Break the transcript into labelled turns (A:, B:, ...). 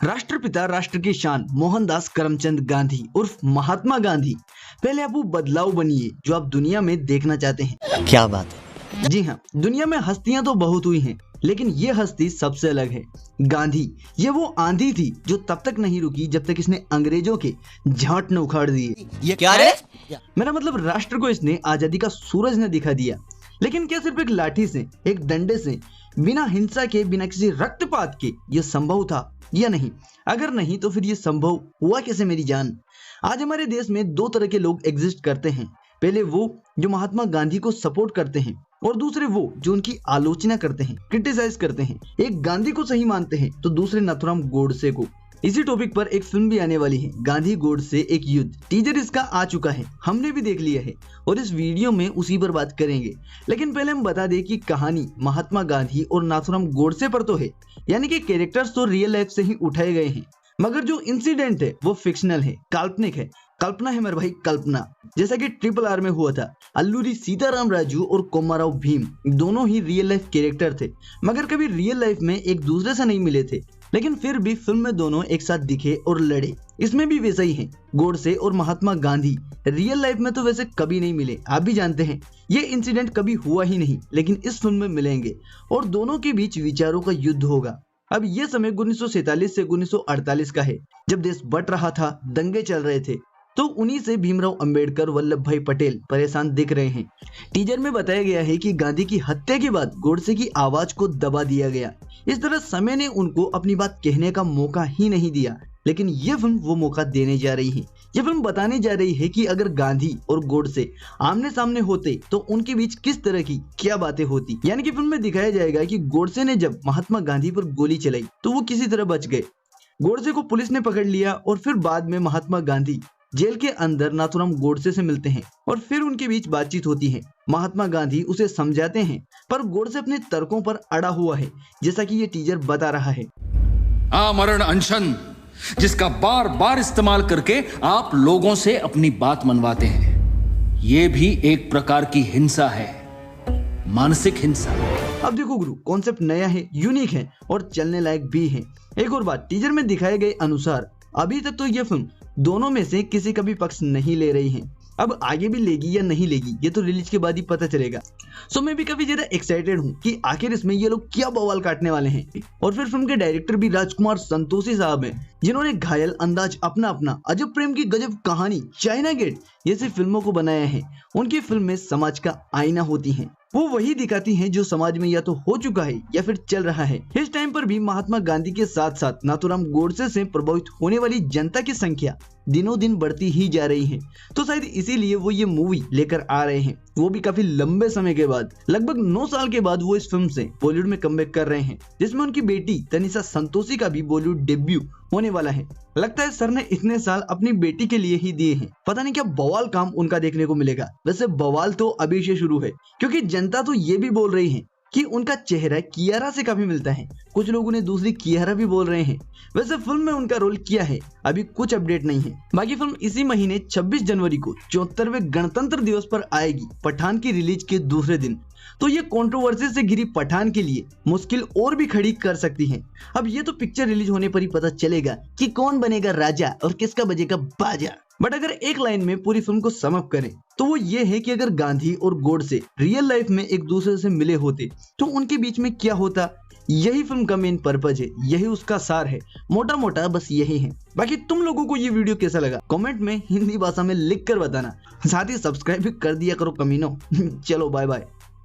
A: राष्ट्रपिता राष्ट्र की शान मोहनदास करमचंद गांधी उर्फ महात्मा गांधी। पहले आप वो बदलाव बनिए जो आप दुनिया में देखना चाहते हैं।
B: क्या बात है।
A: जी हाँ, दुनिया में हस्तियां तो बहुत हुई हैं, लेकिन ये हस्ती सबसे अलग है। गांधी ये वो आंधी थी जो तब तक नहीं रुकी जब तक इसने अंग्रेजों के झांट न उखाड़ दिए।
B: ये क्या रे?
A: मेरा मतलब राष्ट्र को इसने आजादी का सूरज न दिखा दिया। लेकिन क्या सिर्फ एक लाठी से, एक डंडे से, बिना हिंसा के, बिना किसी रक्तपात के ये संभव था या नहीं? अगर नहीं तो फिर ये संभव हुआ कैसे मेरी जान? आज हमारे देश में दो तरह के लोग एग्जिस्ट करते हैं। पहले वो जो महात्मा गांधी को सपोर्ट करते हैं और दूसरे वो जो उनकी आलोचना करते हैं, क्रिटिसाइज करते हैं। एक गांधी को सही मानते हैं तो दूसरे नाथूराम गोडसे को। इसी टॉपिक पर एक फिल्म भी आने वाली है, गांधी गोडसे एक युद्ध। टीजर इसका आ चुका है, हमने भी देख लिया है और इस वीडियो में उसी पर बात करेंगे। लेकिन पहले हम बता दें कि कहानी महात्मा गांधी और नाथूराम गोडसे पर तो है, यानी कि कैरेक्टर्स तो रियल लाइफ से ही उठाए गए हैं, मगर जो इंसिडेंट है वो फिक्शनल है, काल्पनिक है। कल्पना है मेरे भाई, कल्पना। जैसा कि RRR में हुआ था, अल्लूरी सीताराम राजू और कोमाराव भीम दोनों ही रियल लाइफ कैरेक्टर थे, मगर कभी रियल लाइफ में एक दूसरे से नहीं मिले थे, लेकिन फिर भी फिल्म में दोनों एक साथ दिखे और लड़े। इसमें भी वैसा ही है। गोडसे और महात्मा गांधी रियल लाइफ में तो वैसे कभी नहीं मिले, आप भी जानते हैं। ये इंसिडेंट कभी हुआ ही नहीं, लेकिन इस फिल्म में मिलेंगे और दोनों के बीच विचारों का युद्ध होगा। अब ये समय 1947 से 1948 का है, जब देश बट रहा था, दंगे चल रहे थे। तो उन्हीं से भीमराव अंबेडकर, वल्लभ भाई पटेल परेशान दिख रहे हैं। टीजर में बताया गया है कि गांधी की हत्या के बाद गोडसे की आवाज को दबा दिया गया। इस तरह समय ने उनको अपनी बात कहने का मौका ही नहीं दिया, लेकिन ये फिल्म वो मौका देने जा रही है। ये फिल्म बताने जा रही है कि अगर गांधी और गोडसे आमने सामने होते तो उनके बीच किस तरह की क्या बातें होती। यानी कि फिल्म में दिखाया जाएगा कि गोडसे ने जब महात्मा गांधी पर गोली चलाई तो वो किसी तरह बच गए। गोडसे को पुलिस ने पकड़ लिया और फिर बाद में महात्मा गांधी जेल के अंदर नाथूराम गोडसे से मिलते हैं और फिर उनके बीच बातचीत होती है। महात्मा गांधी उसे समझाते हैं, पर गोडसे अपने तर्कों पर अड़ा हुआ है, जैसा कि ये टीजर बता रहा है।
C: आमरण अनशन, जिसका बार बार इस्तेमाल करके आप लोगों से अपनी बात मनवाते हैं, ये भी एक प्रकार की हिंसा है, मानसिक हिंसा।
A: अब देखो गुरु, कॉन्सेप्ट नया है, यूनिक है और चलने लायक भी है। एक और बात, टीजर में दिखाए गए अनुसार अभी तक तो ये फिल्म दोनों में से किसी का भी पक्ष नहीं ले रही है। अब आगे भी लेगी या नहीं लेगी ये तो रिलीज के बाद ही पता चलेगा। सो मैं भी काफी ज्यादा एक्साइटेड हूँ कि आखिर इसमें ये लोग क्या बवाल काटने वाले हैं। और फिर फिल्म के डायरेक्टर भी राजकुमार संतोषी साहब हैं, जिन्होंने घायल, अंदाज अपना अपना, अजब प्रेम की गजब कहानी, चाइना गेट जैसी फिल्मों को बनाया है। उनकी फिल्म में समाज का आईना होती है, वो वही दिखाती हैं जो समाज में या तो हो चुका है या फिर चल रहा है। इस टाइम पर भी महात्मा गांधी के साथ साथ नाथूराम गोडसे से प्रभावित होने वाली जनता की संख्या दिनों दिन बढ़ती ही जा रही है। तो शायद इसीलिए वो ये मूवी लेकर आ रहे हैं, वो भी काफी लंबे समय के बाद। लगभग 9 साल के बाद वो इस फिल्म से बॉलीवुड में कमबैक कर रहे हैं, जिसमें उनकी बेटी तनिषा संतोषी का भी बॉलीवुड डेब्यू होने वाला है। लगता है सर ने इतने साल अपनी बेटी के लिए ही दिए हैं, पता नहीं क्या बवाल काम उनका देखने को मिलेगा। वैसे बवाल तो अभी से शुरू है, क्योंकि जनता तो ये भी बोल रही है कि उनका चेहरा कियारा से काफी मिलता है। कुछ लोगों ने दूसरी कियारा भी बोल रहे हैं। वैसे फिल्म में उनका रोल क्या है अभी कुछ अपडेट नहीं है। बाकी फिल्म इसी महीने 26 जनवरी को 74वें गणतंत्र दिवस पर आएगी, पठान की रिलीज के दूसरे दिन। तो ये कंट्रोवर्सी से घिरी पठान के लिए मुश्किल और भी खड़ी कर सकती है। अब ये तो पिक्चर रिलीज होने पर ही पता चलेगा कि कौन बनेगा राजा और किसका बजेगा बाजा। बट अगर एक लाइन में पूरी फिल्म को सम अप करें तो वो ये है कि अगर गांधी और गोडसे रियल लाइफ में एक दूसरे से मिले होते तो उनके बीच में क्या होता। यही फिल्म का मेन पर्पज है, यही उसका सार है, मोटा मोटा बस यही है। बाकी तुम लोगों को ये वीडियो कैसा लगा कमेंट में हिंदी भाषा में लिख कर बताना। साथ ही सब्सक्राइब भी कर दिया करो कमीनों। चलो बाय बाय।